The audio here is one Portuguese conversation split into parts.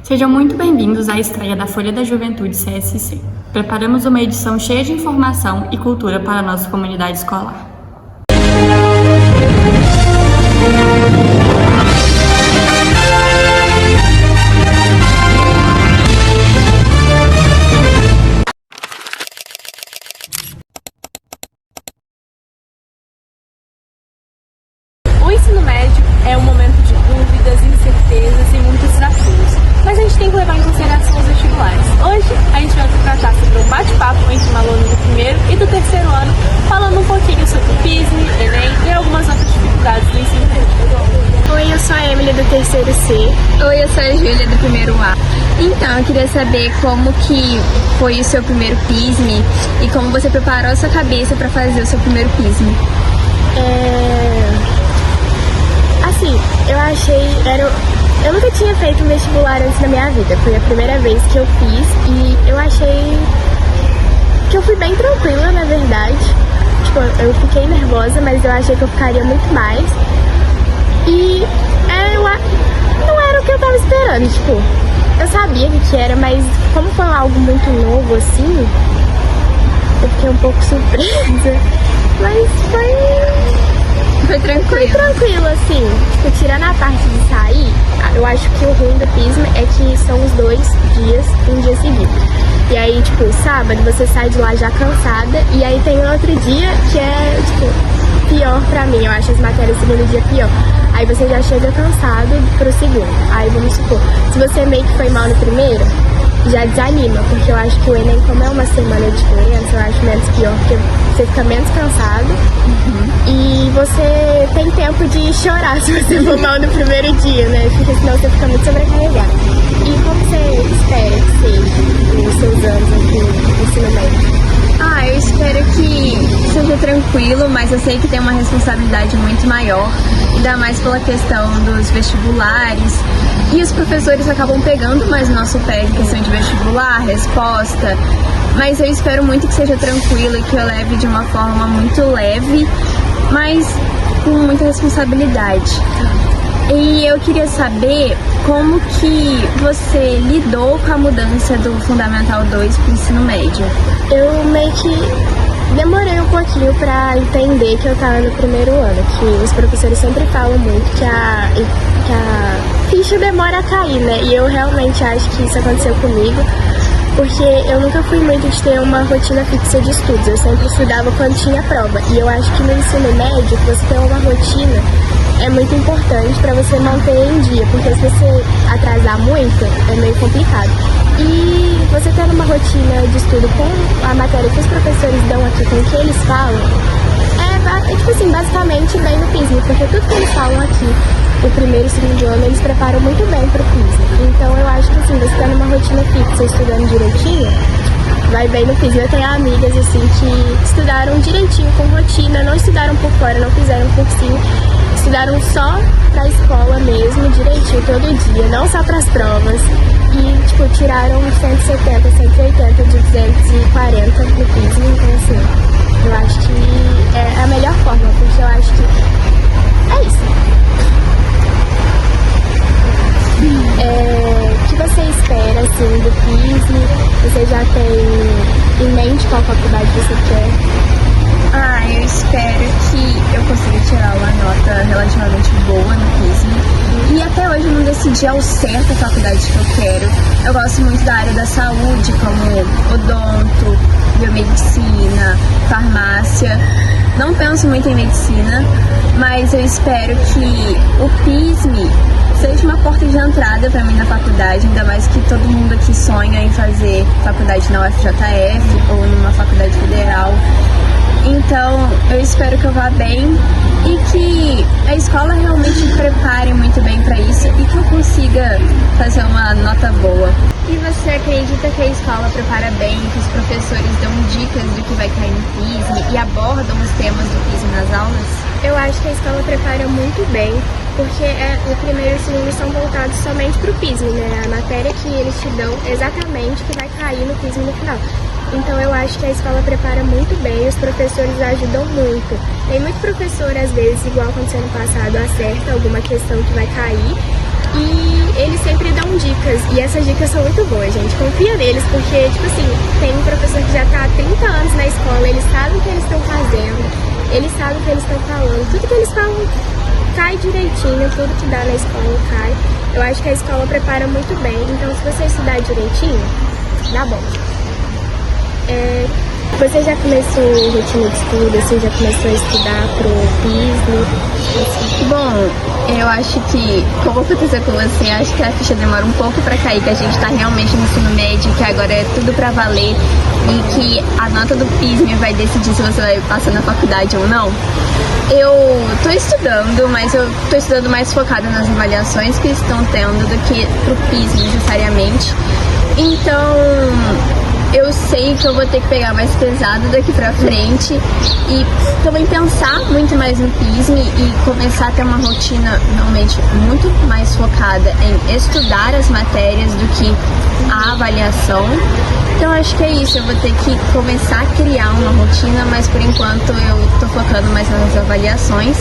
Sejam muito bem-vindos à estreia da Folha da Juventude CSC. Preparamos uma edição cheia de informação e cultura para a nossa comunidade escolar. O ensino médio é um momento de dúvidas, incertezas e muitos desafios, mas a gente tem que levar em consideração os vestibulares. Hoje a gente vai tratar sobre um bate-papo entre um aluno do primeiro e do terceiro ano, falando um pouquinho sobre o PISM, Enem e algumas outras dificuldades do ensino médio. Oi, eu sou a Emily do terceiro C. Oi, eu sou a Júlia do primeiro A. Então, eu queria saber como que foi o seu primeiro PISM e como você preparou a sua cabeça para fazer o seu primeiro PISM. Assim, eu nunca tinha feito um vestibular antes na minha vida. Foi a primeira vez que eu fiz e eu achei que eu fui bem tranquila, na verdade. Tipo, eu fiquei nervosa, mas eu achei que eu ficaria muito mais. E não era o que eu tava esperando, tipo, eu sabia que era, mas como foi algo muito novo assim, eu fiquei um pouco surpresa. Mas Foi tranquilo? Foi tranquilo, assim. Tipo, tirando a parte de sair, eu acho que o ruim do PISM é que são os 2 dias, um dia seguido. E aí, tipo, sábado você sai de lá já cansada, e aí tem outro dia que é, tipo, pior pra mim. Eu acho as matérias do segundo dia pior. Aí você já chega cansado pro segundo. Aí vamos supor, se você meio que foi mal no primeiro, já desanima, porque eu acho que o Enem, como é uma semana de diferença, eu acho menos pior, porque você fica menos cansado e você tem tempo de chorar se você for mal no primeiro dia, né? Porque senão você fica muito sobrecarregado. E como você espera que seja os seus anos aqui no ensino médio? Eu espero que seja tranquilo, mas eu sei que tem uma responsabilidade muito maior, ainda mais pela questão dos vestibulares. E os professores acabam pegando mais no nosso pé em questão de vestibular, resposta. Mas eu espero muito que seja tranquilo e que eu leve de uma forma muito leve, mas com muita responsabilidade. E eu queria saber como que você lidou com a mudança do Fundamental 2 para o ensino médio. Eu meio que demorei um pouquinho pra entender que eu tava no primeiro ano, que os professores sempre falam muito que a ficha demora a cair, né? E eu realmente acho que isso aconteceu comigo, porque eu nunca fui muito de ter uma rotina fixa de estudos, eu sempre estudava quando tinha prova. E eu acho que no ensino médio, você ter uma rotina é muito importante para você manter em dia, porque se você atrasar muito, é meio complicado. E você tendo uma rotina de estudo com a matéria que os professores dão aqui, com o que eles falam, é tipo assim, basicamente bem no PISM, porque tudo que eles falam aqui, o primeiro e segundo ano, eles preparam muito bem para o PISM. Então eu acho que assim, você tendo uma rotina fixa, estudando direitinho, vai bem no PISM. Eu tenho amigas assim que estudaram direitinho, com rotina, não estudaram por fora, não fizeram cursinho, estudaram só pra escola mesmo, direitinho, todo dia, não só pras provas. E, tipo, tiraram 170, 180 de 240 no PISM. Então, assim, eu acho que é a melhor forma, porque eu acho que é isso. O que você espera, assim, do PISM? Você já tem em mente qual faculdade você quer? Eu espero que eu consiga tirar uma nota relativamente boa no PISM. E até hoje eu não decidi ao certo a faculdade que eu quero. Eu gosto muito da área da saúde, como odonto, biomedicina, farmácia. Não penso muito em medicina, mas eu espero que o PISM seja uma porta de entrada para mim na faculdade, ainda mais que todo mundo aqui sonha em fazer faculdade na UFJF ou numa faculdade federal. Então, eu espero que eu vá bem e que a escola realmente me prepare muito bem para isso e que eu consiga fazer uma nota boa. E você acredita que a escola prepara bem, que os professores dão dicas do que vai cair no PISM e abordam os temas do PISM nas aulas? Eu acho que a escola prepara muito bem, porque o primeiro e o segundo são voltados somente para o PISM, né? A matéria que eles te dão exatamente que vai cair no PISM no final. Então eu acho que a escola prepara muito bem, os professores ajudam muito. Tem muito professor, às vezes, igual aconteceu no passado, acerta alguma questão que vai cair E eles sempre dão dicas, e essas dicas são muito boas, gente. Confia neles, porque, tipo assim, tem um professor que já tá há 30 anos na escola, eles sabem o que eles estão fazendo, eles sabem o que eles estão falando, tudo que eles falam cai direitinho, tudo que dá na escola cai. Eu acho que a escola prepara muito bem, então se você estudar direitinho, dá bom. Você já começou rotina de estudo, você já começou a estudar pro PISM? Bom, eu acho que, como aconteceu com você, acho que a ficha demora um pouco pra cair, que a gente tá realmente no ensino médio, que agora é tudo pra valer e que a nota do PISM vai decidir se você vai passar na faculdade ou não. Eu tô estudando, mas eu tô estudando mais focada nas avaliações que estão tendo do que pro PISM necessariamente. Então, eu sei que eu vou ter que pegar mais pesado daqui pra frente e também pensar muito mais no PISM e começar a ter uma rotina realmente muito mais focada em estudar as matérias do que a avaliação. Então acho que é isso, eu vou ter que começar a criar uma rotina, mas por enquanto eu tô focando mais nas avaliações.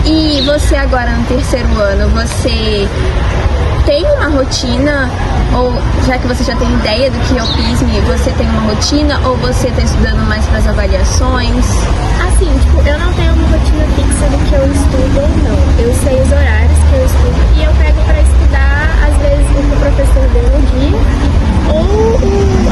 E você agora no terceiro ano, você tem uma rotina, ou já que você já tem ideia do que é o PISM, você tem uma rotina ou você está estudando mais para as avaliações? Assim, tipo, eu não tenho uma rotina fixa do que eu estudo ou não. Eu sei os horários que eu estudo e eu pego para estudar, às vezes, o que o professor deu no dia, ou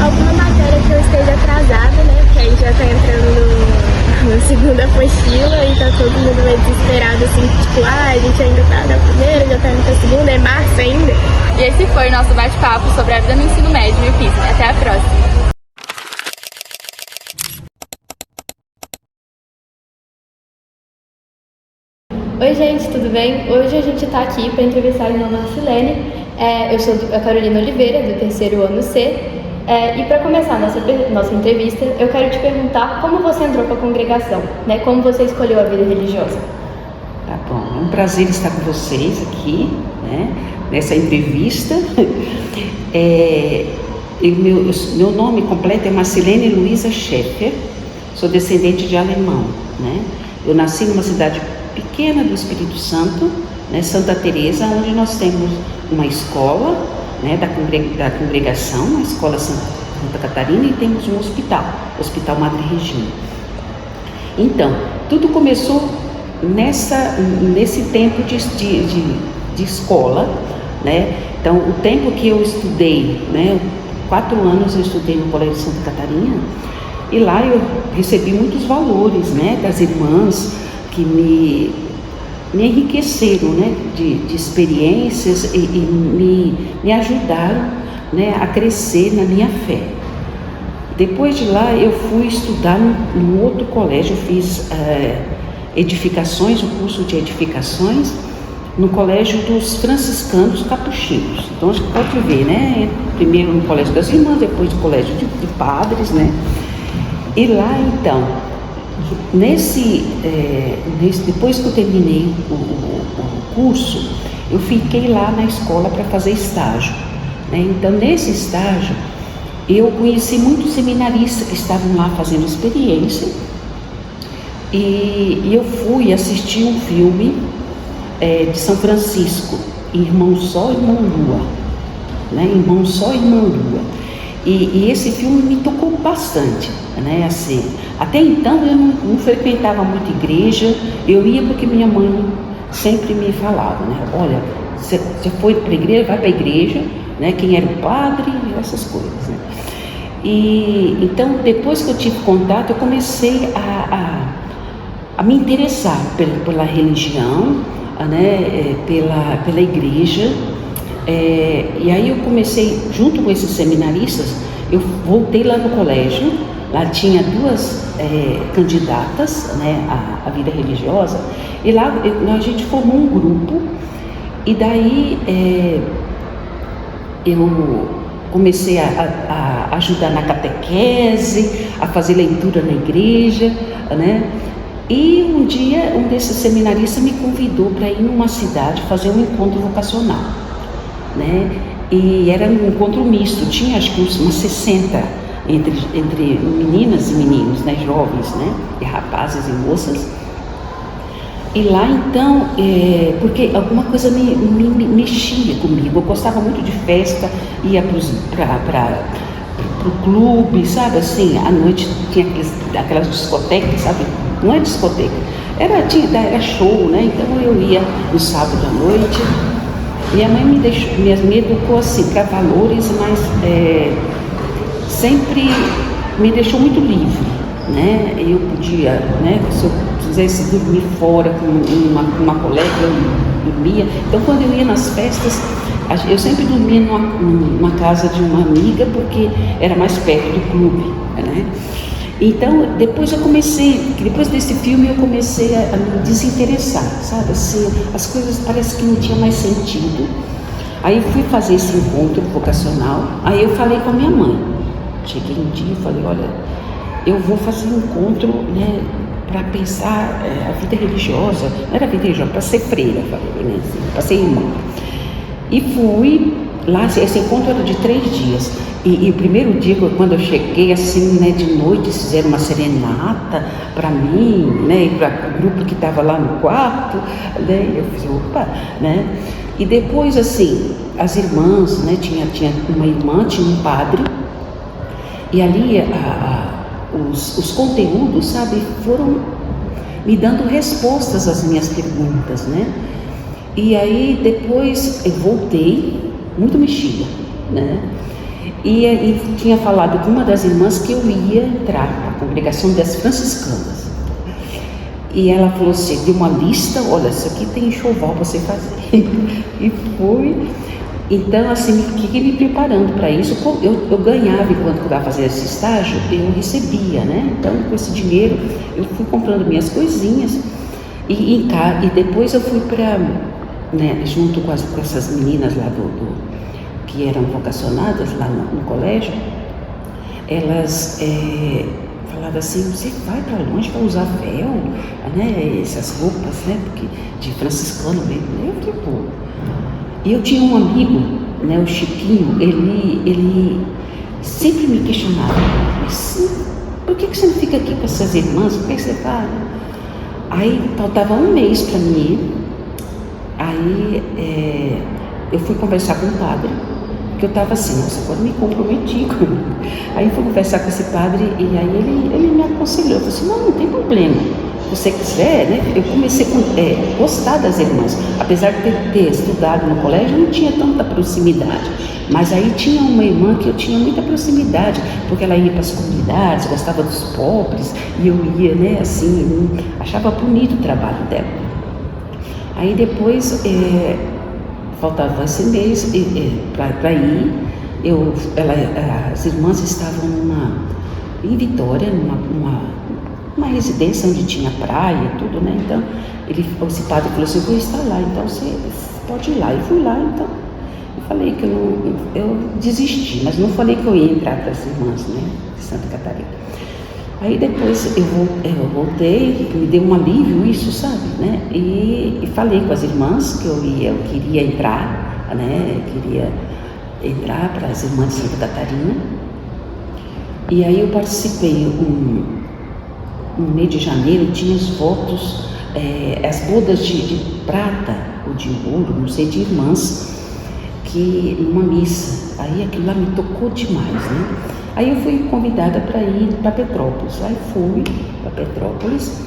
alguma matéria que eu esteja atrasada, né? Porque aí já tá entrando na segunda apostila e tá todo mundo meio desesperado, assim, tipo, a gente ainda tá na primeira, já tá indo pra segunda, é março ainda. E esse foi o nosso bate-papo sobre a vida no ensino médio e o PISM. Até a próxima! Oi gente, tudo bem? Hoje a gente está aqui para entrevistar a irmã Marcilene. Eu sou a Carolina Oliveira, do terceiro ano C. E para começar a nossa entrevista, eu quero te perguntar como você entrou para a congregação, né? Como você escolheu a vida religiosa? Tá bom, é um prazer estar com vocês aqui, né? Nessa entrevista. Meu nome completo é Marcilene Luiza Scheffer, sou descendente de alemão, né? Eu nasci numa cidade pequena do Espírito Santo, né, Santa Teresa, onde nós temos uma escola, né, da congregação, a escola Santa Catarina, e temos um hospital, Hospital Madre Regina. Então, tudo começou nesse tempo de escola, né? Então, o tempo que eu estudei, né, 4 anos eu estudei no Colégio Santa Catarina, e lá eu recebi muitos valores, né, das irmãs que me enriqueceram, né, de experiências e me ajudaram, né, a crescer na minha fé. Depois de lá eu fui estudar num outro colégio, eu fiz edificações, o curso de edificações, no colégio dos franciscanos capuchinhos. Então a gente pode ver, né, primeiro no colégio das irmãs, depois no colégio de padres, né, e lá então, depois que eu terminei o curso, eu fiquei lá na escola para fazer estágio, né? Então nesse estágio eu conheci muitos seminaristas que estavam lá fazendo experiência, e eu fui assistir um filme de São Francisco, Irmão Sol e Irmã Lua, né? Irmão Sol e Irmã Lua. E esse filme me tocou bastante, né? Assim, até então eu não frequentava muito igreja, eu ia porque minha mãe sempre me falava, né? Olha, você foi para a igreja, vai para a igreja, né? Quem era o padre, essas coisas, né? E então, depois que eu tive contato, eu comecei a me interessar pela religião, né? Pela igreja. E aí eu comecei, junto com esses seminaristas, eu voltei lá no colégio, lá tinha 2 candidatas, né, à vida religiosa, e lá a gente formou um grupo, e daí eu comecei a ajudar na catequese, a fazer leitura na igreja, né? E um dia um desses seminaristas me convidou para ir numa cidade fazer um encontro vocacional, né? E era um encontro misto, tinha acho que umas 60 entre meninas e meninos, né, jovens, né, e rapazes e moças. E lá então, porque alguma coisa me mexia comigo, eu gostava muito de festa, ia para o clube, sabe, assim, à noite tinha aquelas discotecas, sabe, não é discoteca, era show, né, então eu ia no sábado à noite. Minha mãe me educou assim, para valores, mas sempre me deixou muito livre, né? Eu podia, né? Se eu quisesse dormir fora com uma colega, eu dormia. Então, quando eu ia nas festas, eu sempre dormia numa casa de uma amiga, porque era mais perto do clube, né? Então, depois desse filme eu comecei a me desinteressar, sabe? Assim, as coisas parece que não tinha mais sentido. Aí fui fazer esse encontro vocacional, aí eu falei com a minha mãe. Cheguei um dia e falei, olha, eu vou fazer um encontro, né, para pensar a vida religiosa, não era vida religiosa, para ser freira, falei, né, assim, para ser irmã. E fui lá, esse encontro era de 3 dias. E o primeiro dia, quando eu cheguei, assim, né, de noite, fizeram uma serenata para mim, né, e para o grupo que estava lá no quarto, né, eu fiz, opa, né. E depois, assim, as irmãs, né, tinha uma irmã, tinha um padre, e ali os conteúdos, sabe, foram me dando respostas às minhas perguntas, né. E aí depois eu voltei muito mexida, né. E tinha falado com uma das irmãs que eu ia entrar na congregação das franciscanas. E ela falou assim, deu uma lista, olha, isso aqui tem enxoval para você fazer. E fui. Então, assim, fiquei me preparando para isso. Eu ganhava, enquanto eu estava fazendo esse estágio, eu recebia, né? Então, com esse dinheiro, eu fui comprando minhas coisinhas. E depois eu fui para, né, junto com essas meninas lá que eram vocacionadas lá no colégio, elas falavam assim, você vai para longe, vai usar véu, né, essas roupas, né, porque de franciscano mesmo, eu tipo. E eu tinha um amigo, né, o Chiquinho, ele sempre me questionava, assim, por que você não fica aqui com essas irmãs, por que você vai? Aí faltava um mês para mim, aí eu fui conversar com o padre, porque eu estava assim, nossa, agora me comprometi com ele. Aí eu fui conversar com esse padre e aí ele me aconselhou, eu falei assim, não tem problema, se você quiser, né? Eu comecei a gostar das irmãs, apesar de ter estudado no colégio, eu não tinha tanta proximidade, mas aí tinha uma irmã que eu tinha muita proximidade, porque ela ia para as comunidades, gostava dos pobres, e eu ia, né, assim, achava bonito o trabalho dela. Aí depois, faltava esse mês para ir, as irmãs estavam em Vitória, numa residência onde tinha praia e tudo, né? Então, esse padre falou assim, eu vou estar lá, então você pode ir lá. E fui lá, então, eu falei que eu desisti, mas não falei que eu ia entrar para as irmãs, né, de Santa Catarina. Aí depois eu voltei, me deu um alívio isso, sabe, né? E falei com as irmãs que eu queria entrar, né? Queria entrar para as irmãs de Santa Catarina. E aí eu participei, no mês de janeiro, tinha os votos, as bodas de prata ou de ouro, não sei, de irmãs, que numa missa. Aí aquilo lá me tocou demais, né? Aí eu fui convidada para ir para Petrópolis. Aí fui para Petrópolis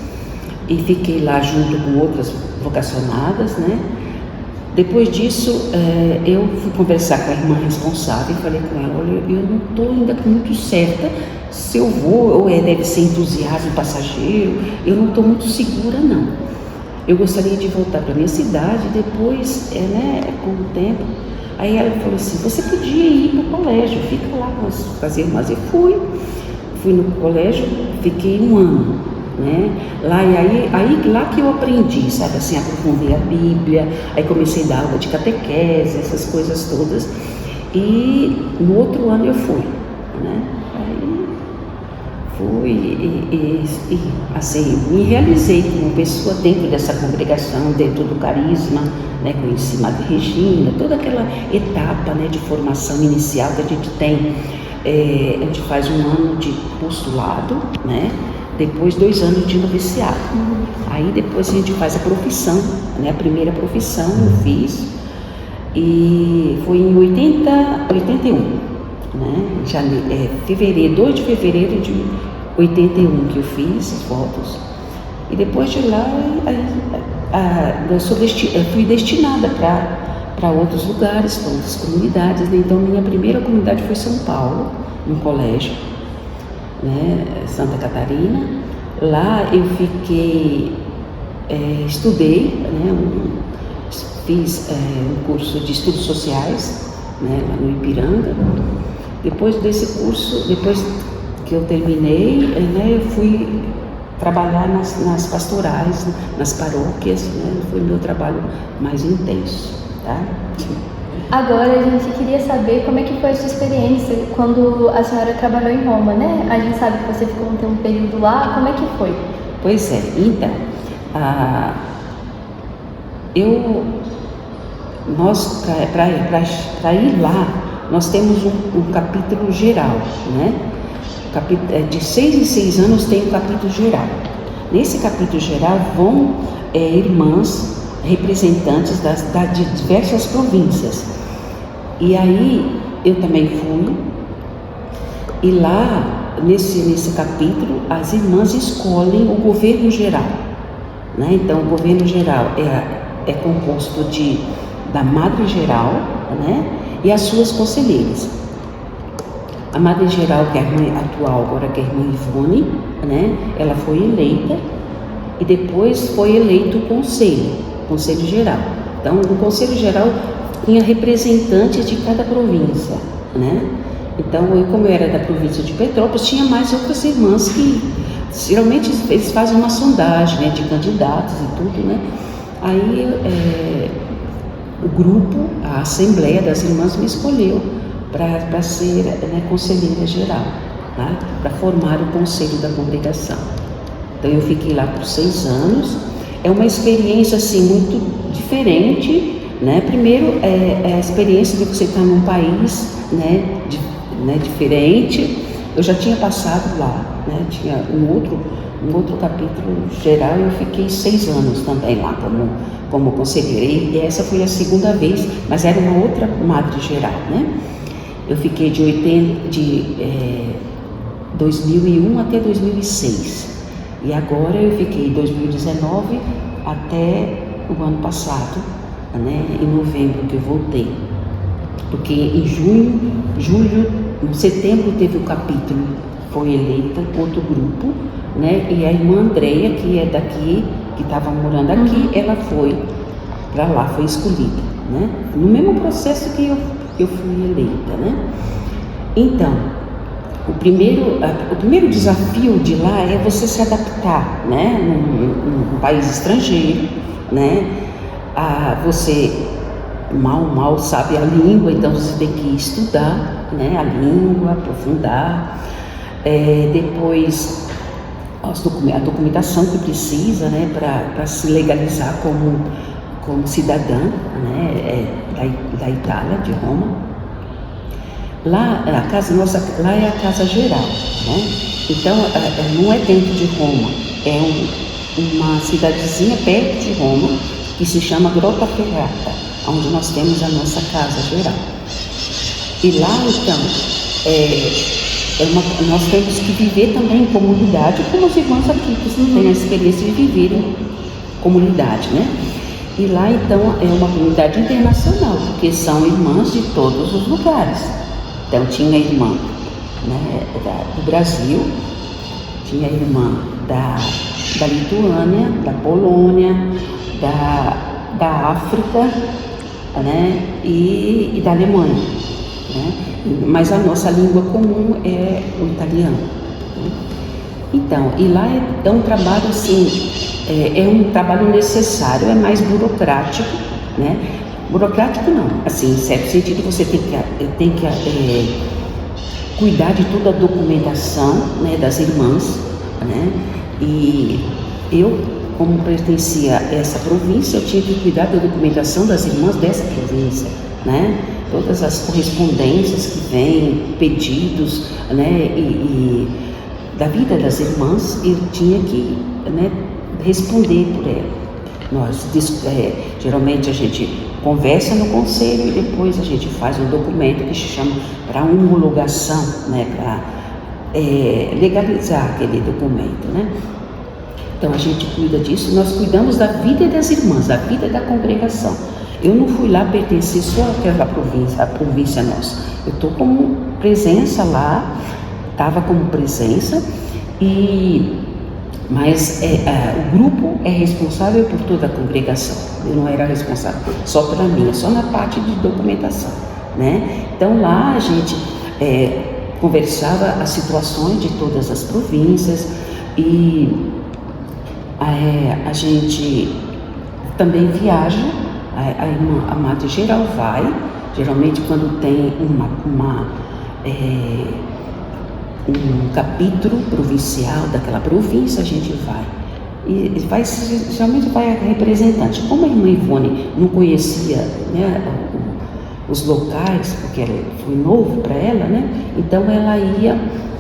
e fiquei lá junto com outras vocacionadas, né? Depois disso, eu fui conversar com a irmã responsável e falei com ela, olha, eu não estou ainda muito certa se eu vou, ou deve ser entusiasmo passageiro, eu não estou muito segura, não. Eu gostaria de voltar para a minha cidade, depois, né, com o tempo. Aí ela falou assim, você podia ir para o colégio, fica lá com as irmãs. Eu fui no colégio, fiquei 1 ano, né? Lá que eu aprendi, sabe, assim, aprofundei a Bíblia, aí comecei a dar aula de catequese, essas coisas todas. E no outro ano eu fui, né? Aí fui e assim, me realizei como pessoa dentro dessa congregação, dentro do carisma, né? Conheci Madre Regina, toda aquela etapa, né, de formação inicial que a gente tem. A gente faz 1 ano de postulado, né? depois 2 anos de noviciado. Aí depois a gente faz a profissão, né? A primeira profissão eu fiz, e foi em 81, né? Fevereiro, 2 de fevereiro de 81 que eu fiz as fotos. E depois de lá, eu fui destinada para outros lugares, para outras comunidades, né? Então minha primeira comunidade foi São Paulo, num colégio, né? Santa Catarina. Lá eu fiquei, estudei, né? Fiz um curso de estudos sociais, né? Lá no Ipiranga. Depois desse curso, depois que eu terminei, né? Eu fui trabalhar nas pastorais, nas paróquias, né? Foi o meu trabalho mais intenso, tá? Agora a gente queria saber como é que foi a sua experiência quando a senhora trabalhou em Roma, né? A gente sabe que você ficou um período lá, como é que foi? Pois é, então, para ir lá, nós temos um capítulo geral, né? De 6 em 6 anos tem um capítulo geral. Nesse capítulo geral vão irmãs representantes de diversas províncias. E aí eu também fui, e lá nesse capítulo as irmãs escolhem o governo geral, né? Então o governo geral é composto da madre geral, né? E as suas conselheiras. A madre geral, que é a irmã atual, agora que é a irmã Ivone, né? Ela foi eleita e depois foi eleito o conselho geral. Então o conselho geral tinha representantes de cada província, né? Então como eu era da província de Petrópolis, tinha mais outras irmãs que geralmente eles fazem uma sondagem, né, de candidatos e tudo, né? Aí o grupo, a assembleia das irmãs me escolheu para ser, né, conselheira geral, tá? Para formar o conselho da congregação. Então eu fiquei lá por 6 anos. É uma experiência assim muito diferente, né? Primeiro é a experiência de você estar num país, né, diferente. Eu já tinha passado lá, né? Tinha um outro capítulo geral, e eu fiquei 6 anos também lá como conselheira. E essa foi a segunda vez, mas era uma outra madre geral, né? Eu fiquei de 2001 até 2006. E agora eu fiquei 2019 até o ano passado, né? Em novembro que eu voltei. Porque em setembro teve o capítulo, foi eleita outro grupo, né? E a irmã Andréia, que é daqui, que estava morando aqui, ela foi para lá, foi escolhida, né? No mesmo processo que eu fui eleita, né? Então, o primeiro desafio de lá é você se adaptar, né? Num país estrangeiro, né? Você mal sabe a língua, então você tem que estudar, né? A língua, aprofundar. Depois a documentação que precisa, né? Para se legalizar como cidadã, né? Da Itália, de Roma. Lá é a casa geral, né? Então não é dentro de Roma, é uma cidadezinha perto de Roma que se chama Grottaferrata, onde nós temos a nossa casa geral. E lá então nós temos que viver também em comunidade, como os irmãos aqui que não têm a experiência de viver em comunidade, né? E lá então é uma comunidade internacional, porque são irmãs de todos os lugares. Então tinha a irmã, né, do Brasil, tinha a irmã da Lituânia, da Polônia, da África, né, e da Alemanha, né? Mas a nossa língua comum é o italiano, né? Então, e lá é um trabalho assim, é um trabalho necessário, é mais burocrático, né? Burocrático não, assim, em certo sentido você tem que cuidar de toda a documentação, né, das irmãs, né? E eu, como pertencia a essa província, eu tinha que cuidar da documentação das irmãs dessa província, né? Todas as correspondências que vêm, pedidos, né? E da vida das irmãs, eu tinha que, né, responder por ela. Geralmente a gente conversa no conselho e depois a gente faz um documento que se chama para homologação, né, para legalizar aquele documento, né? Então a gente cuida disso, nós cuidamos da vida das irmãs, da vida da congregação. Eu não fui lá pertencer só àquela província, a província nossa. Eu estou como presença lá, estava como presença, mas o grupo é responsável por toda a congregação. Eu não era responsável só pela minha, só na parte de documentação, né? Então lá a gente conversava as situações de todas as províncias e a gente também viaja. A Madre Geral vai, geralmente quando tem um capítulo provincial daquela província, a gente vai. E geralmente vai a representante. Como a irmã Ivone não conhecia, né, os locais, porque foi novo para ela, né, então ela ia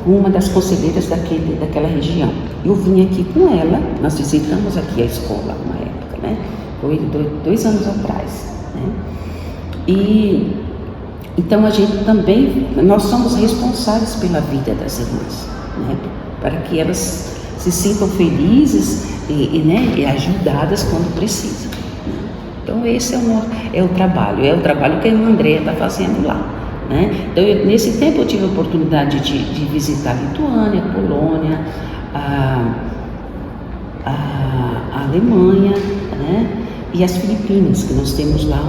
uma das conselheiras daquela região. Eu vim aqui com ela, nós visitamos aqui a escola uma época, né? Foi 2 anos atrás, né? E então a gente também, nós somos responsáveis pela vida das irmãs, né? Para que elas se sintam felizes e ajudadas quando precisam, né? Então esse é o trabalho que a irmã Andréia está fazendo lá, né? Então nesse tempo eu tive a oportunidade de visitar a Lituânia, a Polônia, a Alemanha, né? E as Filipinas, que nós temos lá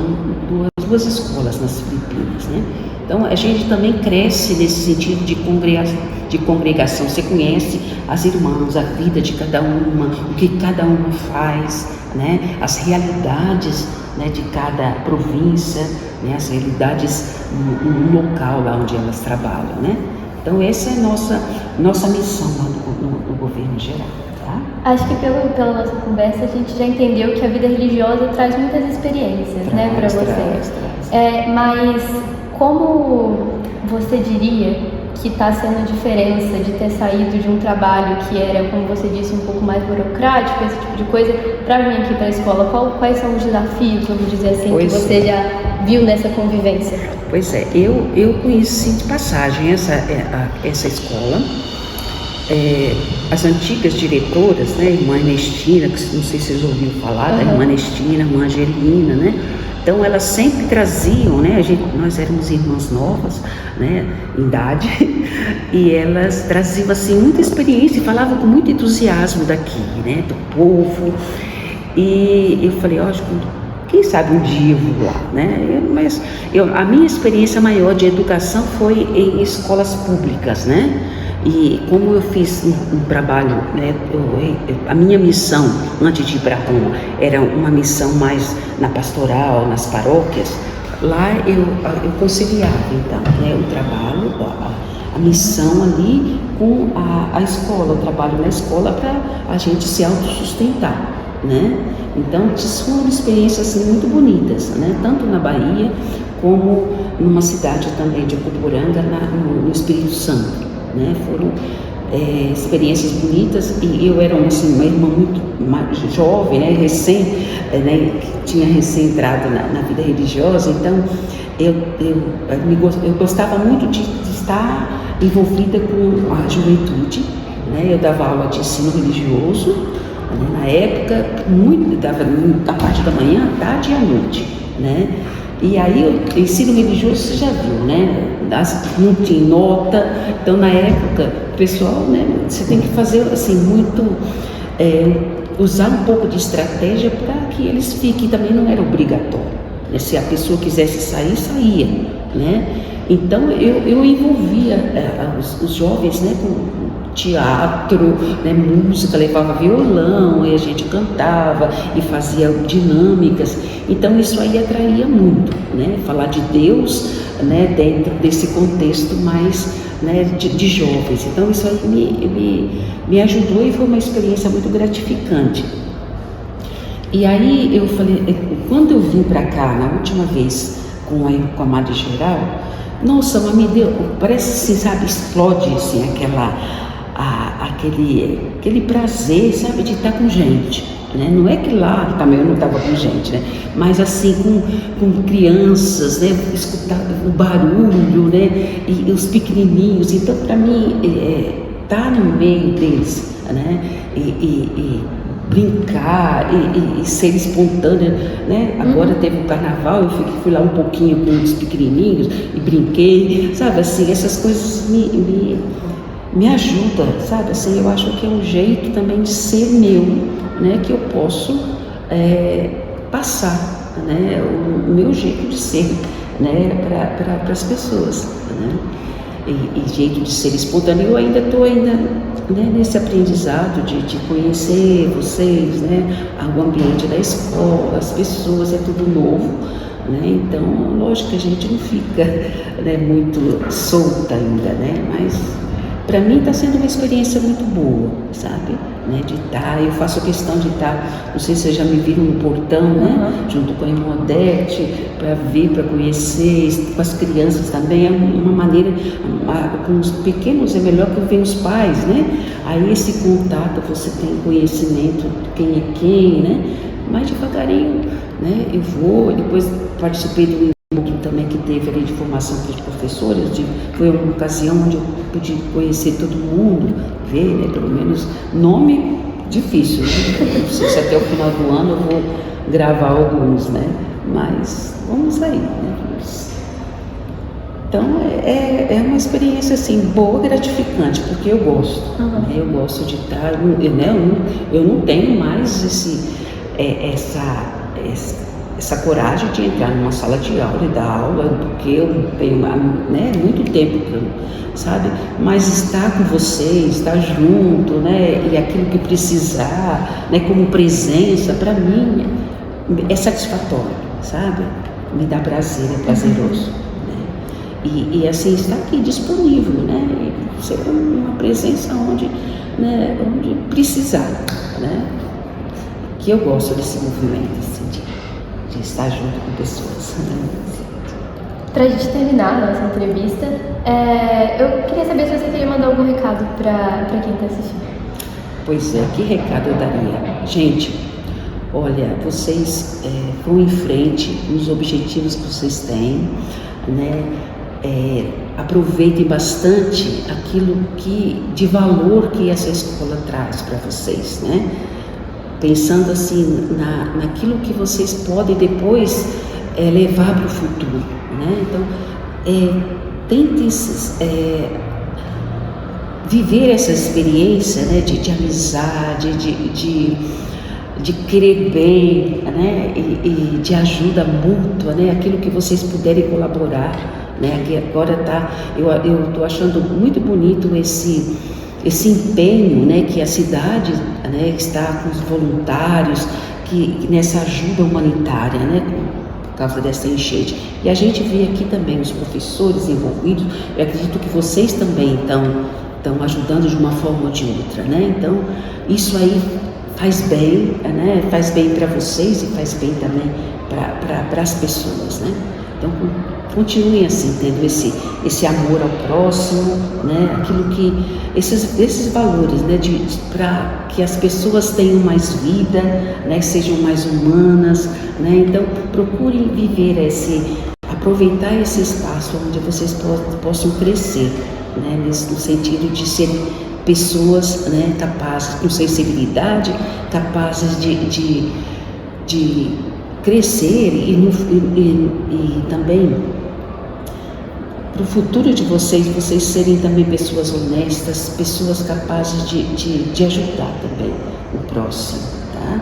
duas escolas nas Filipinas, né? Então a gente também cresce nesse sentido de congregação. Você conhece as irmãs, a vida de cada uma, o que cada uma faz, né? As realidades, né, de cada província, né? As realidades no local lá onde elas trabalham, né? Então essa é a nossa missão lá no governo geral. Acho que pela nossa conversa a gente já entendeu que a vida religiosa traz muitas experiências, né, para você. Mas como você diria que está sendo a diferença de ter saído de um trabalho que era, como você disse, um pouco mais burocrático, esse tipo de coisa, para vir aqui para a escola? Quais são os desafios, vamos dizer assim, que você já viu nessa convivência? Pois é, eu conheci de passagem essa escola. As antigas diretoras, né, irmã Ernestina, que não sei se vocês ouviram falar, da irmã Ernestina, irmã Angelina, né? Então elas sempre traziam, né? Nós éramos irmãs novas, né, em idade, e elas traziam assim muita experiência e falavam com muito entusiasmo daqui, né, do povo. E eu falei, quem sabe um dia eu vou lá, né? Mas a minha experiência maior de educação foi em escolas públicas, né? E como eu fiz um trabalho, né, a minha missão antes de ir para Roma era uma missão mais na pastoral, nas paróquias, lá eu conciliava então, né, o trabalho, a missão ali com a escola, o trabalho na escola para a gente se autossustentar, né? Então foram experiências assim, muito bonitas, né? Tanto na Bahia como numa cidade também de Coporanga, no Espírito Santo. Né? Foram experiências bonitas e eu era assim, uma irmã muito jovem, né? Que tinha recém entrado na vida religiosa, então eu gostava muito de estar envolvida com a juventude, né? Eu dava aula de ensino religioso, né? Na época, dava na parte da manhã, à tarde e à noite, né? E aí o ensino religioso você já viu, né? Não tinha nota, então na época o pessoal, né? Você tem que fazer assim muito, usar um pouco de estratégia para que eles fiquem, também não era obrigatório, né? Se a pessoa quisesse sair, saía, né? Então eu envolvia os jovens, né, com teatro, né, música, levava violão e a gente cantava e fazia dinâmicas. Então isso aí atraía muito, né, falar de Deus, né, dentro desse contexto mais, né, de jovens. Então isso aí me ajudou e foi uma experiência muito gratificante. E aí eu falei, quando eu vim para cá na última vez com a Madre Geral, nossa, mas me deu, parece assim, sabe, explode assim, a aquele prazer, sabe, de estar com gente, né? Não é que lá também eu não estava com gente, né? Mas assim, com crianças, né? Escutar o barulho, né? E os pequenininhos. Então, para mim, estar no meio deles, né? E brincar e ser espontânea, né? Agora teve o carnaval, eu fui lá um pouquinho com os pequenininhos e brinquei, sabe, assim, essas coisas me ajudam, sabe, assim, eu acho que é um jeito também de ser meu, né, que eu posso passar, né, o meu jeito de ser, né, para as pessoas, né, e jeito de ser espontâneo. Eu ainda estou né, nesse aprendizado de conhecer vocês, né, o ambiente da escola, as pessoas, é tudo novo, né, então, lógico que a gente não fica, né, muito solta ainda, né, mas para mim está sendo uma experiência muito boa, sabe, né, de estar, eu faço questão de estar, não sei se vocês já me viram no portão, né, junto com a irmã Odete, para ver, para conhecer, com as crianças também, é uma maneira, com os pequenos é melhor que vem os pais, né, aí esse contato, você tem conhecimento de quem é quem, né, mais devagarinho, né, eu vou, depois participei do encontro também que teve ali de formação para os professores, foi uma ocasião onde eu pude conhecer todo mundo, ver, né, pelo menos nome difícil, né? Não sei se até o final do ano eu vou gravar alguns, né? Mas vamos aí, né? Então é uma experiência assim boa, gratificante, porque eu gosto, né? Eu gosto de estar, eu não tenho mais essa coragem de entrar numa sala de aula e dar aula, porque eu não tenho, né, muito tempo, sabe? Mas estar com vocês, estar junto, né, e aquilo que precisar, né, como presença, para mim é satisfatório, sabe? Me dá prazer, é prazeroso, né? E assim, estar aqui disponível, né? E ser uma presença onde precisar, né? Que eu gosto desse movimento, assim, de estar junto com pessoas. Para a gente terminar a nossa entrevista, eu queria saber se você queria mandar algum recado para quem está assistindo. Pois é, que recado eu daria? Gente, olha, vocês vão em frente nos objetivos que vocês têm, né? Aproveitem bastante aquilo de valor que essa escola traz para vocês, né? Pensando assim naquilo que vocês podem depois levar para o futuro, né? Então, tentem viver essa experiência, né, de amizade, de querer bem, né, e de ajuda mútua, né, aquilo que vocês puderem colaborar, né? Que agora eu estou achando muito bonito esse empenho, né, que a cidade, né, está com os voluntários, que nessa ajuda humanitária, né, por causa dessa enchente. E a gente vê aqui também os professores envolvidos. Eu acredito que vocês também estão ajudando de uma forma ou de outra, né? Então, isso aí faz bem, né? Faz bem para vocês e faz bem também para as pessoas, né? Então, continuem assim, tendo esse amor ao próximo, né? Aquilo que esses valores, né? Para que as pessoas tenham mais vida, né? Sejam mais humanas, né? Então, procurem viver aproveitar esse espaço onde vocês possam crescer, né? No sentido de serem pessoas, né? Capazes, com sensibilidade, capazes de crescer e também para o futuro de vocês serem também pessoas honestas, pessoas capazes de ajudar também o próximo, tá?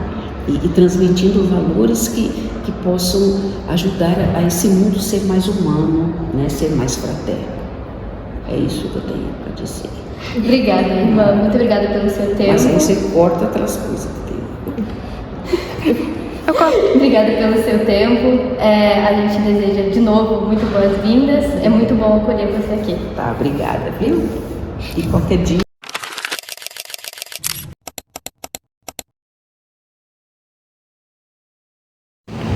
E transmitindo valores que possam ajudar a esse mundo ser mais humano, né? Ser mais fraterno. É isso que eu tenho para dizer. Obrigada, irmã. Muito obrigada pelo seu tempo. Mas aí você corta aquelas coisas que tem. Obrigada pelo seu tempo. A gente deseja de novo muito boas-vindas. É muito bom acolher você aqui. Tá, obrigada, viu? E qualquer dia.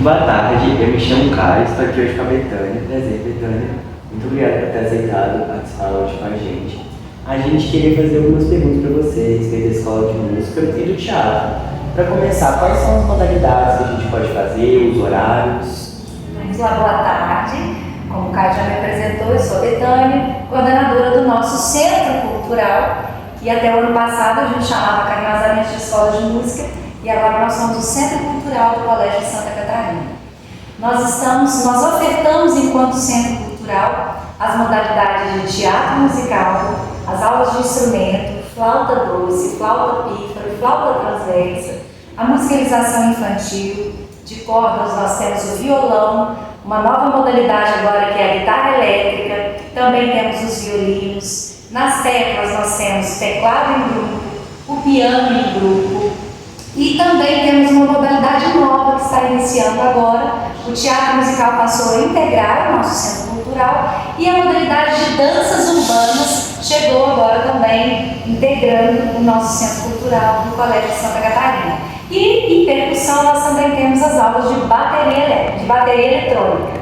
Boa tarde, eu me chamo Caio, estou aqui hoje com a Betânia. Prazer, Betânia. Muito obrigado por ter aceitado participar hoje com a gente. a gente queria fazer algumas perguntas para você a respeito da escola de música e do teatro. Para começar, quais são as modalidades que a gente pode fazer, os horários? Vamos lá, boa tarde. Como o Caio já me apresentou, eu sou a Betânia, coordenadora do nosso Centro Cultural, que até o ano passado a gente chamava carinhosamente de Escola de Música, e agora nós somos o Centro Cultural do Colégio de Santa Catarina. Nós ofertamos, enquanto Centro Cultural, as modalidades de teatro musical, as aulas de instrumento, flauta doce, flauta pífaro, flauta transversa, a musicalização infantil, de cordas nós temos o violão, uma nova modalidade agora que é a guitarra elétrica, também temos os violinos, nas teclas nós temos teclado em grupo, o piano em grupo, e também temos uma modalidade nova que está iniciando agora. O teatro musical passou a integrar o nosso centro cultural e a modalidade de danças urbanas chegou agora também integrando o nosso centro cultural do Colégio de Santa Catarina. E em percussão nós também temos as aulas de bateria eletrônica.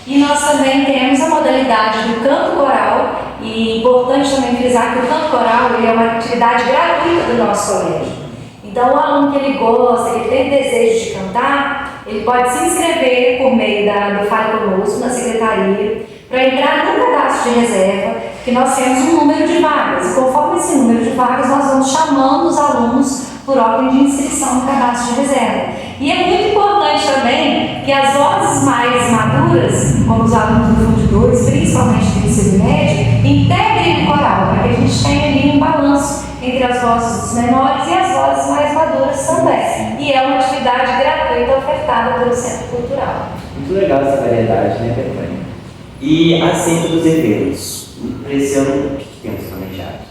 E nós também temos a modalidade do canto coral, e é importante também frisar que o canto coral ele é uma atividade gratuita do nosso colégio. Então o aluno que ele gosta, ele tem desejo de cantar, ele pode se inscrever por meio do Fale Conosco, na secretaria, para entrar no cadastro de reserva, que nós temos um número de vagas. E conforme esse número de vagas, nós vamos chamando os alunos por ordem de inscrição no cadastro de reserva. E é muito importante também que as vozes mais maduras, como os alunos do Fundo 2, principalmente do ensino médio, integrem o coral, para que a gente tenha ali um balanço entre as vozes dos menores e as vozes mais maduras também. E é uma atividade gratuita ofertada pelo Centro Cultural. Muito legal essa variedade, né, Betânia? E acerca dos eventos, para esse ano, o que temos planejado?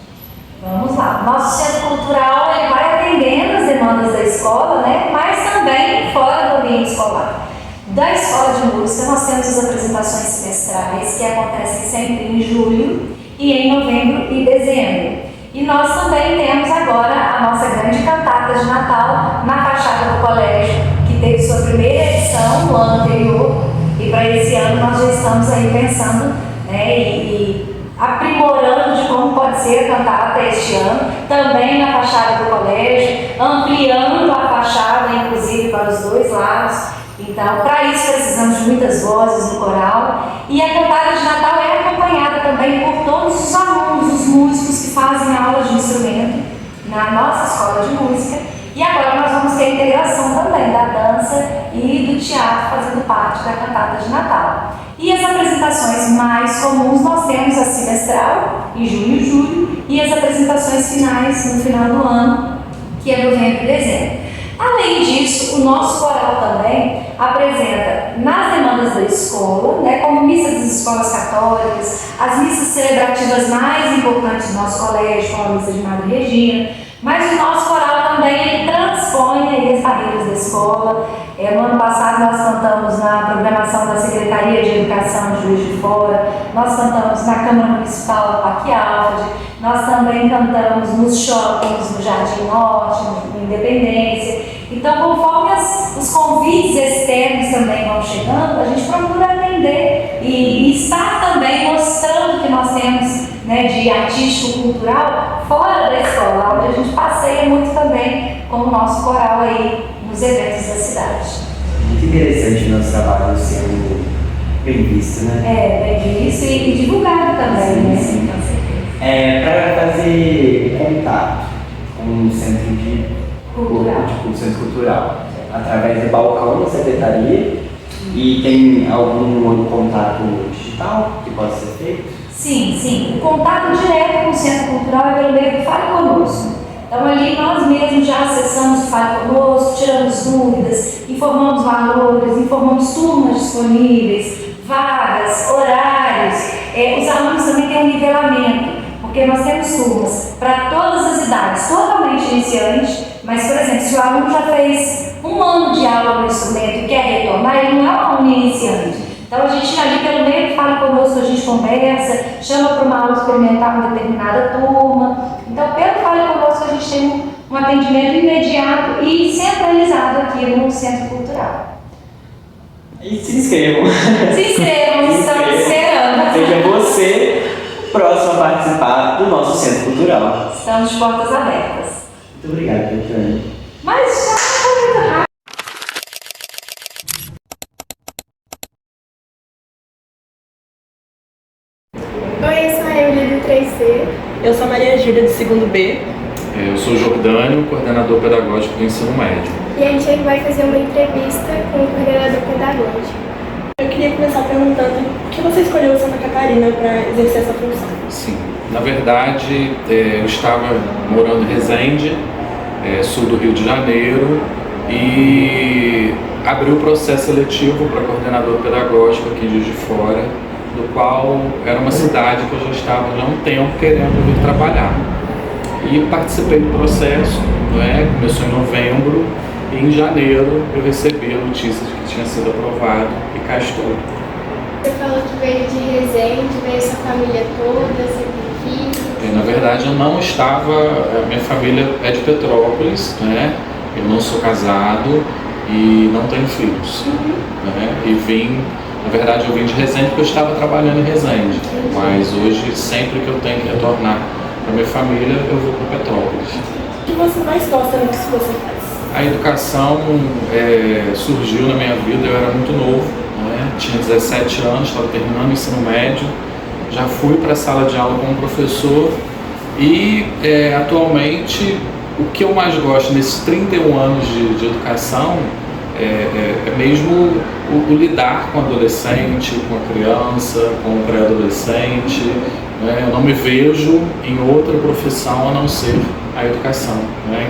Vamos lá. Nosso Centro Cultural ele vai atendendo as demandas da escola, né? Mas também fora do ambiente escolar. Da Escola de Música, nós temos as apresentações semestrais, que acontecem sempre em julho e em novembro e dezembro. E nós também temos agora a nossa grande cantata de Natal na fachada do colégio, que teve sua primeira edição no ano anterior. E para esse ano nós já estamos aí pensando, né, e aprimorando de como pode ser a cantata este ano, também na fachada do colégio, ampliando a fachada, inclusive, para os dois lados. Então, para isso precisamos de muitas vozes no coral. E a cantada de Natal é acompanhada também por todos os alunos, os músicos que fazem aulas de instrumento na nossa escola de música. E agora nós vamos ter a integração também da dança e do teatro fazendo parte da cantata de Natal. E as apresentações mais comuns nós temos a semestral, em junho e julho, e as apresentações finais no final do ano, que é novembro e dezembro. Além disso, o nosso coral também apresenta nas demandas da escola, né, como missas das escolas católicas, as missas celebrativas mais importantes do nosso colégio, como a missa de Madre Regina, mas o nosso coral também ele transpõe aí as barreiras da escola. No ano passado nós cantamos na programação da Secretaria de Educação de Juiz de Fora, nós cantamos na Câmara Municipal Parque Alfred, nós também cantamos nos shoppings, no Jardim Norte, no Independência. Então, conforme os convites externos também vão chegando, a gente procura atender e estar também mostrando que nós temos, né, de artístico-cultural fora da escola, onde a gente passeia muito também com o nosso coral aí nos eventos da cidade. Muito interessante o nosso trabalho sendo bem visto, né? Bem visto e divulgado também, né? Sim. Com certeza. Para fazer contato com o Centro Centro Cultural, através do balcão da secretaria, e tem algum outro contato digital que possa ser feito? Sim. O contato direto com o Centro Cultural é pelo meio do Fale Conosco. Então ali nós mesmos já acessamos o Fale Conosco, tiramos dúvidas, informamos valores, informamos turmas disponíveis, vagas, horários. Os alunos também têm um nivelamento, porque nós temos turmas para todas as idades, totalmente iniciante, mas, por exemplo, se o aluno já fez um ano de aula no instrumento e quer retornar, ele não é um aluno iniciante. Então a gente ali pelo meio que Fale Conosco, a gente conversa, chama para uma aula experimentar uma determinada turma. Então pelo Fale Conosco a gente tem um atendimento imediato e centralizado aqui no Centro Cultural. E se inscrevam! Se inscrevam, estamos esperando! Seja você do nosso Centro Cultural. Estamos de portas abertas. Muito obrigado, Tatiana. Mas já foi muito rápido. Oi, eu sou a Emily do 3C. Eu sou a Maria Júlia, do 2º B. Eu sou Jordânio, coordenador pedagógico do ensino médio. E a gente vai fazer uma entrevista com o coordenador pedagógico. Eu queria começar perguntando por que você escolheu Santa Catarina para exercer essa função? Sim, na verdade eu estava morando em Resende, sul do Rio de Janeiro, e abri o processo seletivo para coordenador pedagógico aqui em Juiz de Fora, do qual era uma cidade que eu já estava há um tempo querendo vir trabalhar. E participei do processo, começou em novembro, e em janeiro eu recebi a notícia de que tinha sido aprovado e cá estou. Você falou que veio de Resende, veio sua família toda, seu filho. Na verdade eu não estava, a minha família é de Petrópolis, eu não sou casado e não tenho filhos. E vim, na verdade eu vim de Resende porque eu estava trabalhando em Resende, mas hoje sempre que eu tenho que retornar para minha família eu vou para Petrópolis. O que você mais gosta no que você faz? A educação surgiu na minha vida, eu era muito novo, tinha 17 anos, estava terminando o ensino médio, já fui para a sala de aula como professor e atualmente o que eu mais gosto nesses 31 anos de educação é mesmo o lidar com o adolescente, com a criança, com o pré-adolescente. Eu não me vejo em outra profissão a não ser a educação.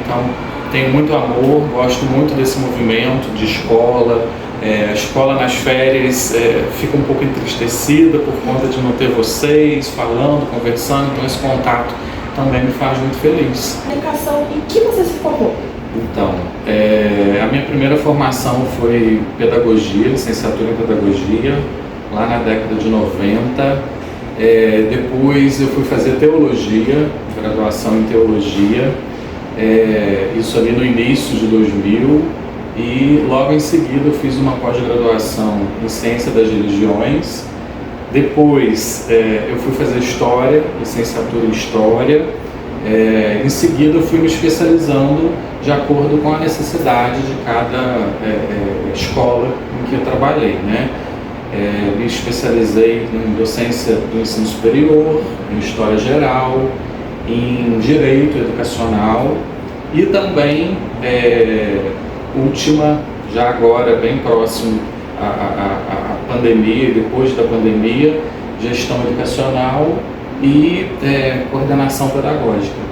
Então, tenho muito amor, gosto muito desse movimento de escola. A escola nas férias fica um pouco entristecida por conta de não ter vocês falando, conversando, então esse contato também me faz muito feliz. Educação, em que você se formou? Então, a minha primeira formação foi pedagogia, licenciatura em pedagogia, lá na década de 90. Depois eu fui fazer teologia, graduação em teologia, isso ali no início de 2000, e logo em seguida eu fiz uma pós-graduação em ciência das religiões. Depois eu fui fazer história, licenciatura em história. Em seguida eu fui me especializando de acordo com a necessidade de cada escola em que eu trabalhei, me especializei em docência do ensino superior, em história geral, em direito educacional e também, última, já agora bem próximo à pandemia e depois da pandemia, gestão educacional e coordenação pedagógica.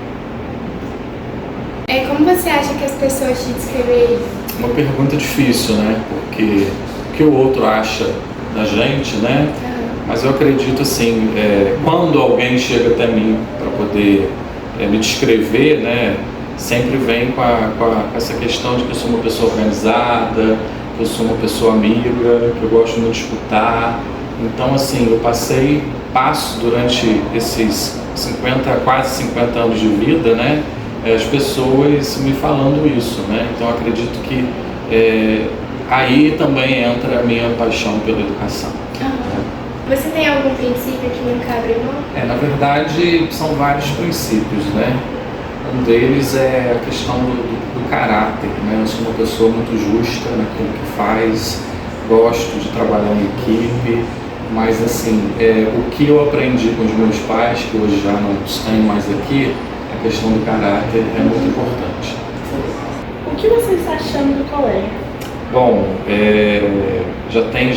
Como você acha que as pessoas te descreveriam? Uma pergunta difícil, porque o que o outro acha da gente, Mas eu acredito assim, quando alguém chega até mim para poder me descrever, sempre vem com essa questão de que eu sou uma pessoa organizada, que eu sou uma pessoa amiga, que eu gosto muito de escutar. Então assim, eu passo durante esses quase 50 anos de vida, as pessoas me falando isso, Então eu acredito que aí também entra a minha paixão pela educação. Você tem algum princípio que nunca abre mão? Na verdade, são vários princípios, Um deles é a questão do caráter, Eu sou uma pessoa muito justa naquilo que faz, gosto de trabalhar em equipe, mas assim, o que eu aprendi com os meus pais, que hoje já não estão mais aqui, a questão do caráter é muito importante. O que você está achando do colégio? Bom, já tem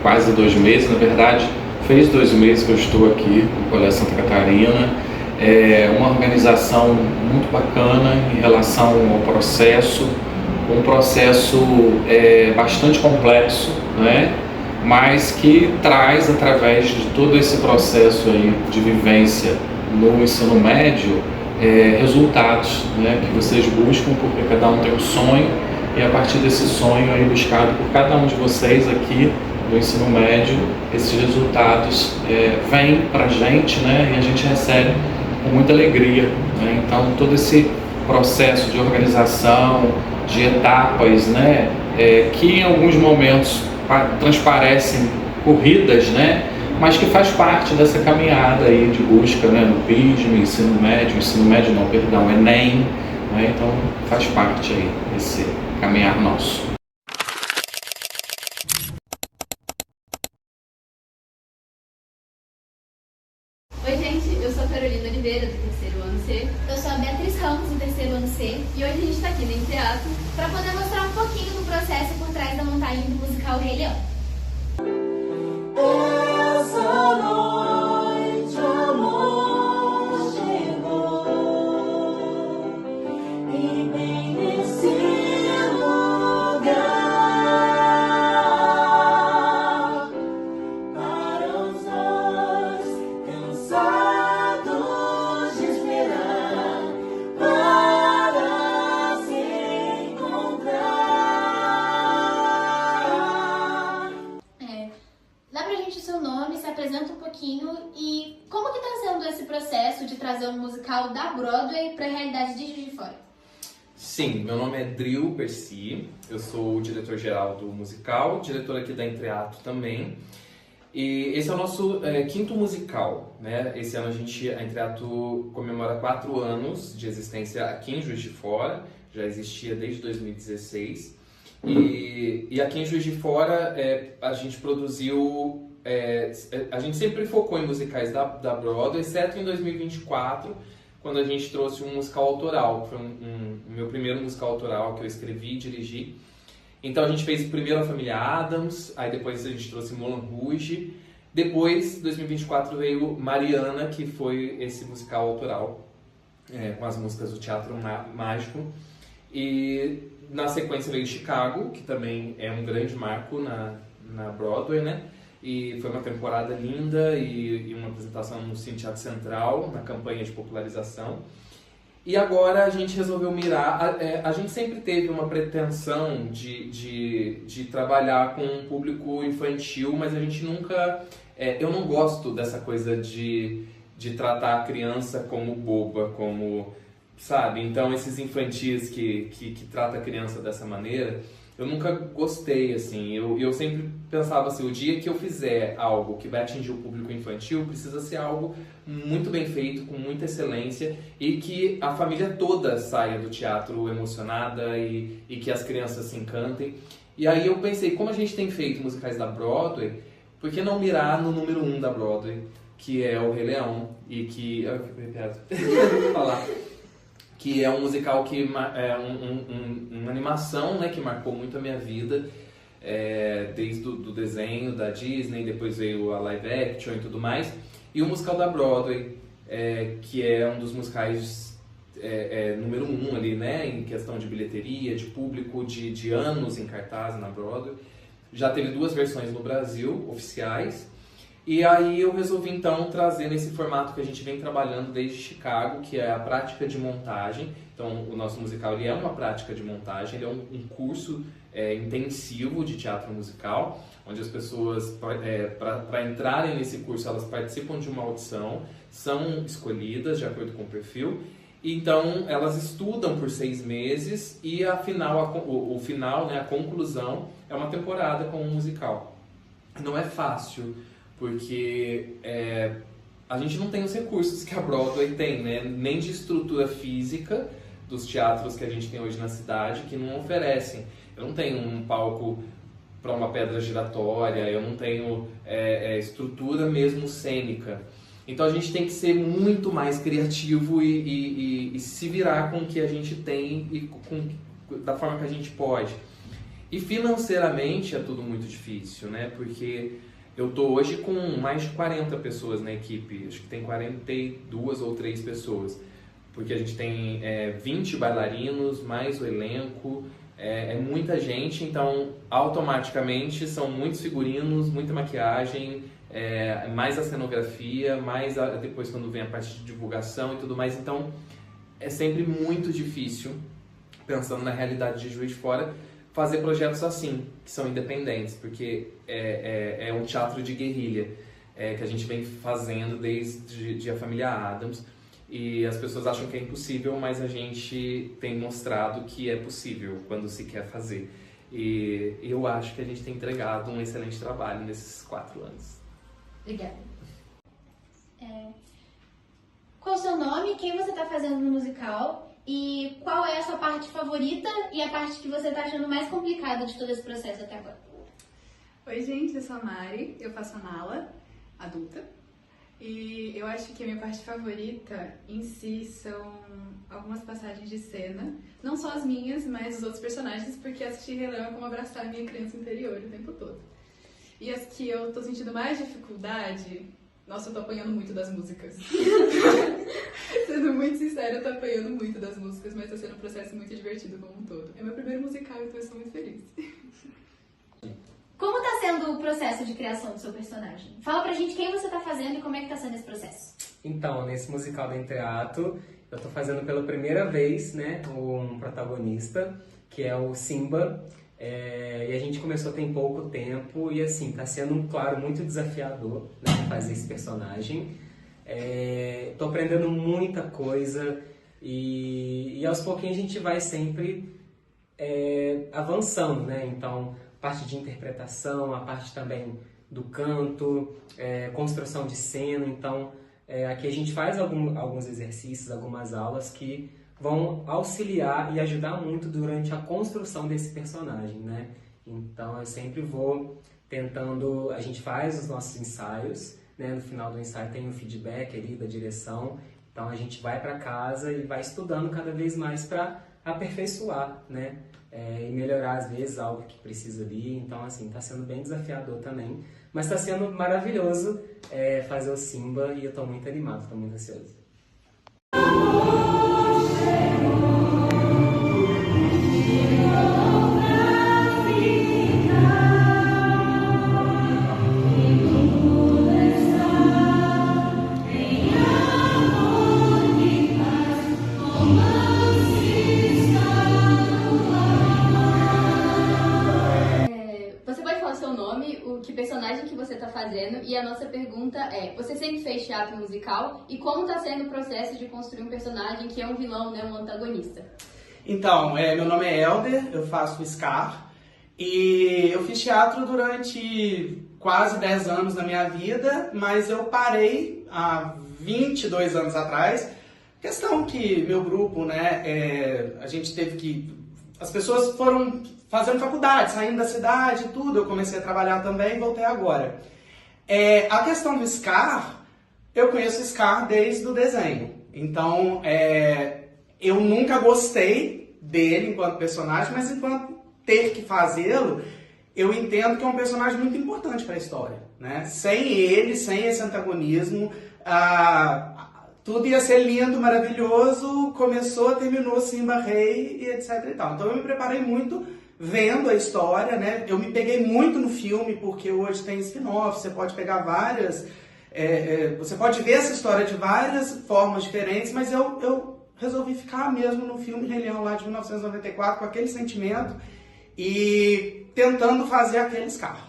quase 2 meses, na verdade, fez 2 meses que eu estou aqui no Colégio Santa Catarina. É uma organização muito bacana em relação ao processo, um processo bastante complexo, mas que traz, através de todo esse processo aí de vivência no ensino médio, resultados, que vocês buscam, porque cada um tem um sonho, e a partir desse sonho aí buscado por cada um de vocês aqui do ensino médio, esses resultados vêm para a gente, e a gente recebe com muita alegria. Então todo esse processo de organização, de etapas, que em alguns momentos transparecem corridas, mas que faz parte dessa caminhada aí de busca, né, no PISM, ensino médio não, perdão, Enem, né, então faz parte aí desse caminhar nosso. Oi gente, eu sou a Carolina Oliveira, do terceiro ano C. Eu sou a Beatriz Ramos, do terceiro ano C. E hoje a gente está aqui no Teatro para poder mostrar um pouquinho do processo por trás da montagem do musical Rei Leão. Essa noite amor chegou e bem nesse lugar para os dois cansados de esperar para se encontrar. Dá pra gente o seu nome, se apresenta um pouquinho e como que tá sendo esse processo de trazer um musical da Broadway pra realidade de Juiz de Fora? Sim, meu nome é Dril Percy, eu sou o diretor-geral do musical, diretor aqui da Entreato também. E esse é o nosso quinto musical, né? Esse ano a Entreato comemora 4 anos de existência aqui em Juiz de Fora, já existia desde 2016. E aqui em Juiz de Fora a gente produziu, a gente sempre focou em musicais da Broadway, exceto em 2024, quando a gente trouxe um musical autoral. Foi o meu primeiro musical autoral que eu escrevi e dirigi. Então a gente fez primeiro a Família Addams, aí depois a gente trouxe Moulin Rouge. Depois, em 2024, veio Mariana, que foi esse musical autoral, com as músicas do Teatro Mágico. E na sequência veio Chicago, que também é um grande marco na Broadway, né? E foi uma temporada linda e uma apresentação no Cine Teatro Central, na campanha de popularização. E agora a gente resolveu mirar, a gente sempre teve uma pretensão de trabalhar com um público infantil, mas a gente nunca... eu não gosto dessa coisa de tratar a criança como boba, como... sabe? Então esses infantis que tratam a criança dessa maneira, eu nunca gostei, assim. Eu sempre pensava assim, o dia que eu fizer algo que vai atingir o público infantil, precisa ser algo muito bem feito, com muita excelência, e que a família toda saia do teatro emocionada e que as crianças se encantem. E aí eu pensei, como a gente tem feito musicais da Broadway, por que não mirar no número 1 da Broadway, que é o Rei Leão, e que... eu fico arrepiado. falar. Que é um musical que é uma animação, né, que marcou muito a minha vida, desde do desenho da Disney, depois veio a live action e tudo mais, e o musical da Broadway, que é um dos musicais número 1 ali, né, em questão de bilheteria, de público, de anos em cartaz na Broadway. Já teve 2 versões no Brasil, oficiais. E aí eu resolvi então trazer nesse formato que a gente vem trabalhando desde Chicago, que é a prática de montagem. Então o nosso musical ele é uma prática de montagem, ele é um curso intensivo de teatro musical, onde as pessoas, para entrarem nesse curso, elas participam de uma audição, são escolhidas de acordo com o perfil, então elas estudam por 6 meses e o final, né, a conclusão, é uma temporada com um musical. Não é fácil, porque a gente não tem os recursos que a Broadway tem, né? Nem de estrutura física dos teatros que a gente tem hoje na cidade, que não oferecem. Eu não tenho um palco para uma pedra giratória, eu não tenho estrutura mesmo cênica. Então a gente tem que ser muito mais criativo e se virar com o que a gente tem e da forma que a gente pode. E financeiramente é tudo muito difícil, né? Porque eu estou hoje com mais de 40 pessoas na equipe, acho que tem 42 ou 3 pessoas, porque a gente tem 20 bailarinos, mais o elenco, é muita gente, então automaticamente são muitos figurinos, muita maquiagem, mais a cenografia, mais depois quando vem a parte de divulgação e tudo mais, então é sempre muito difícil, pensando na realidade de Juiz de Fora, fazer projetos assim, que são independentes, porque é um teatro de guerrilha que a gente vem fazendo desde a Família Addams, e as pessoas acham que é impossível, mas a gente tem mostrado que é possível quando se quer fazer. E eu acho que a gente tem entregado um excelente trabalho nesses 4 anos. Obrigada. Qual o seu nome, quem você está fazendo no musical e qual é a sua parte favorita e a parte que você está achando mais complicada de todo esse processo até agora? Oi gente, eu sou a Mari, eu faço a Nala, adulta, e eu acho que a minha parte favorita em si são algumas passagens de cena, não só as minhas, mas os outros personagens, porque assistir Rei Leão é como abraçar a minha criança interior o tempo todo. E as que eu tô sentindo mais dificuldade, nossa, eu tô apanhando muito das músicas. Sendo muito sincera, eu tô apanhando muito das músicas, mas tá sendo um processo muito divertido como um todo. É meu primeiro musical, então eu estou muito feliz. Como tá sendo o processo de criação do seu personagem? Fala pra gente quem você tá fazendo e como é que tá sendo esse processo. Então, nesse musical do Entreato, eu tô fazendo pela primeira vez, né, um protagonista, que é o Simba. E a gente começou tem pouco tempo e, assim, tá sendo, claro, muito desafiador, né, fazer esse personagem. Tô aprendendo muita coisa e aos pouquinhos a gente vai sempre avançando, né? Então, parte de interpretação, a parte também do canto, construção de cena. Então, aqui a gente faz alguns exercícios, algumas aulas que vão auxiliar e ajudar muito durante a construção desse personagem, né? Então, eu sempre vou tentando... A gente faz os nossos ensaios, né? No final do ensaio tem o feedback ali da direção. Então, a gente vai para casa e vai estudando cada vez mais para aperfeiçoar, né? E melhorar, às vezes, algo que precisa ali. Então, assim, tá sendo bem desafiador também. Mas tá sendo maravilhoso fazer o Simba e eu tô muito animado, tô muito ansioso. Que personagem que você está fazendo, e a nossa pergunta é: você sempre fez teatro musical e como está sendo o processo de construir um personagem que é um vilão, né, um antagonista? Então, meu nome é Helder, eu faço Scar e eu fiz teatro durante quase 10 anos da minha vida, mas eu parei há 22 anos atrás. Questão que meu grupo, né, a gente teve que... As pessoas foram fazendo faculdade, saindo da cidade e tudo, eu comecei a trabalhar também e voltei agora. A questão do Scar, eu conheço o Scar desde o desenho. Então, eu nunca gostei dele enquanto personagem, mas enquanto ter que fazê-lo, eu entendo que é um personagem muito importante para a história, né? Sem ele, sem esse antagonismo, tudo ia ser lindo, maravilhoso, começou, terminou Simba Rei e etc e tal. Então eu me preparei muito vendo a história, né? Eu me peguei muito no filme, porque hoje tem spin-off, você pode pegar várias... você pode ver essa história de várias formas diferentes, mas eu resolvi ficar mesmo no filme Rei Leão lá de 1994, com aquele sentimento e tentando fazer aquele Scar.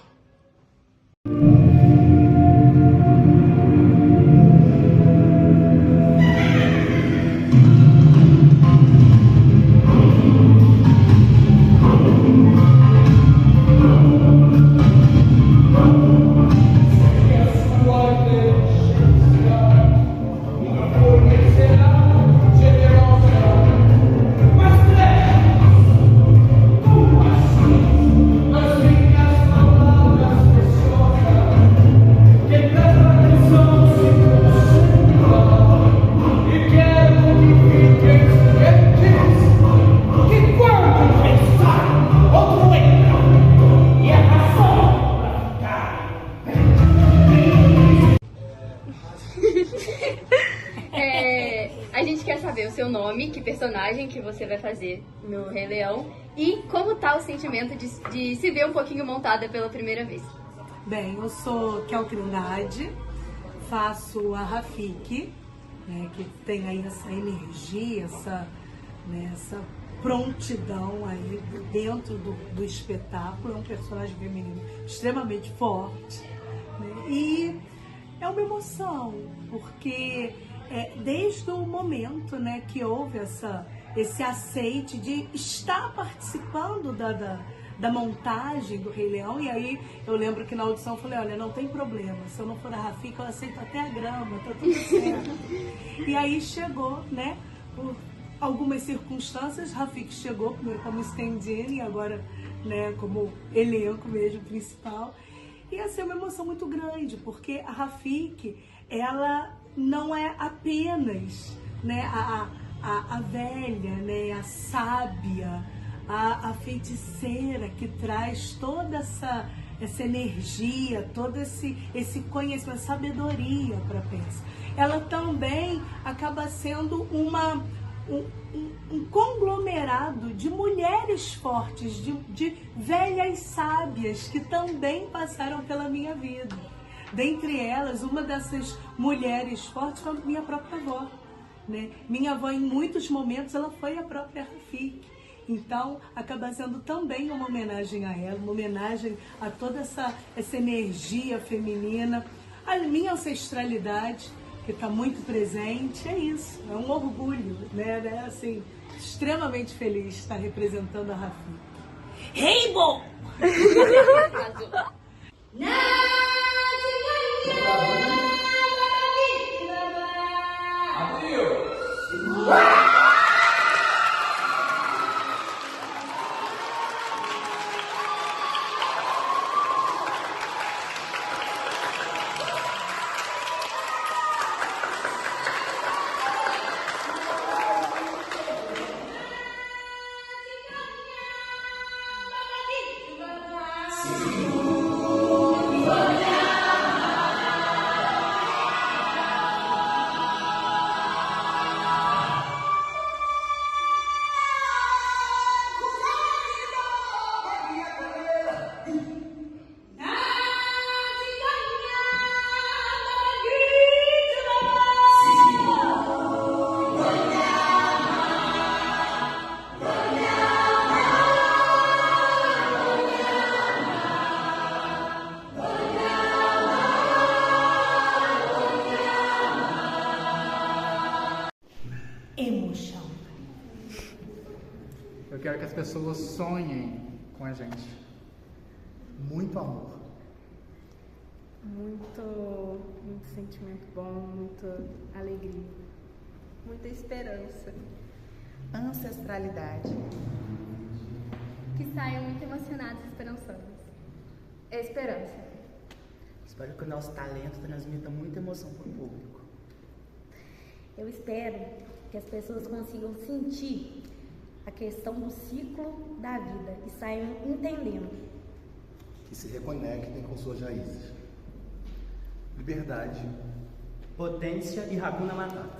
A gente quer saber o seu nome, que personagem que você vai fazer no Rei Leão e como tá o sentimento de se ver um pouquinho montada pela primeira vez. Bem, eu sou Kel Trindade, faço a Rafiki, né, que tem aí essa energia, essa prontidão aí dentro do espetáculo. É um personagem feminino extremamente forte, né, e é uma emoção, porque desde o momento, né, que houve esse aceite de estar participando da montagem do Rei Leão, e aí eu lembro que na audição eu falei, olha, não tem problema, se eu não for a Rafika, eu aceito até a grama, tá tudo certo. E aí chegou, né, por algumas circunstâncias, Rafik chegou primeiro como stand-in e agora, né, como elenco mesmo principal. E assim, é uma emoção muito grande, porque a Rafik, ela não é apenas, né, a velha, né, a sábia, a feiticeira que traz toda essa energia, todo esse conhecimento, sabedoria para a peça. Ela também acaba sendo um conglomerado de mulheres fortes, de velhas sábias que também passaram pela minha vida. Dentre elas, uma dessas mulheres fortes foi a minha própria avó, né? Minha avó, em muitos momentos, ela foi a própria Rafik. Então, acaba sendo também uma homenagem a ela, uma homenagem a toda essa energia feminina, a minha ancestralidade, que está muito presente. É isso, é um orgulho, né? Assim, extremamente feliz de estar representando a Rafik. Rainbow! Emoção. Eu quero que as pessoas sonhem com a gente. Muito amor. Muito sentimento bom, muita alegria. Muita esperança. Ancestralidade. Que saiam muito emocionados e esperançosos. Esperança. Espero que o nosso talento transmita muita emoção para o público. Eu espero que as pessoas consigam sentir a questão do ciclo da vida e saiam entendendo. Que se reconectem com suas raízes. Liberdade. Potência e Hakuna Matata.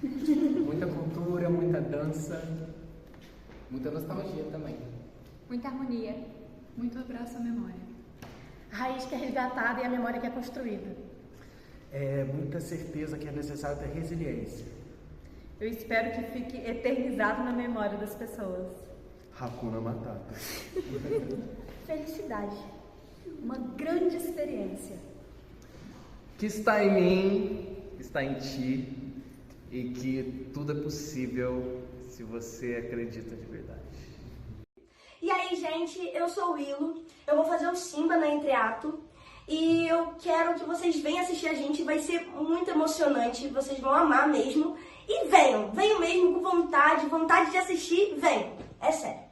Muita cultura, muita dança. Muita nostalgia também. Muita harmonia. Muito abraço à memória. A raiz que é resgatada e a memória que é construída. Muita certeza que é necessário ter resiliência. Eu espero que fique eternizado na memória das pessoas. Hakuna Matata. Felicidade. Uma grande experiência. Que está em mim, está em ti, e que tudo é possível se você acredita de verdade. E aí, gente, eu sou o Willo, eu vou fazer o Simba na Entreato e eu quero que vocês venham assistir a gente, vai ser muito emocionante, vocês vão amar mesmo. E venham mesmo com vontade de assistir, venham, é sério.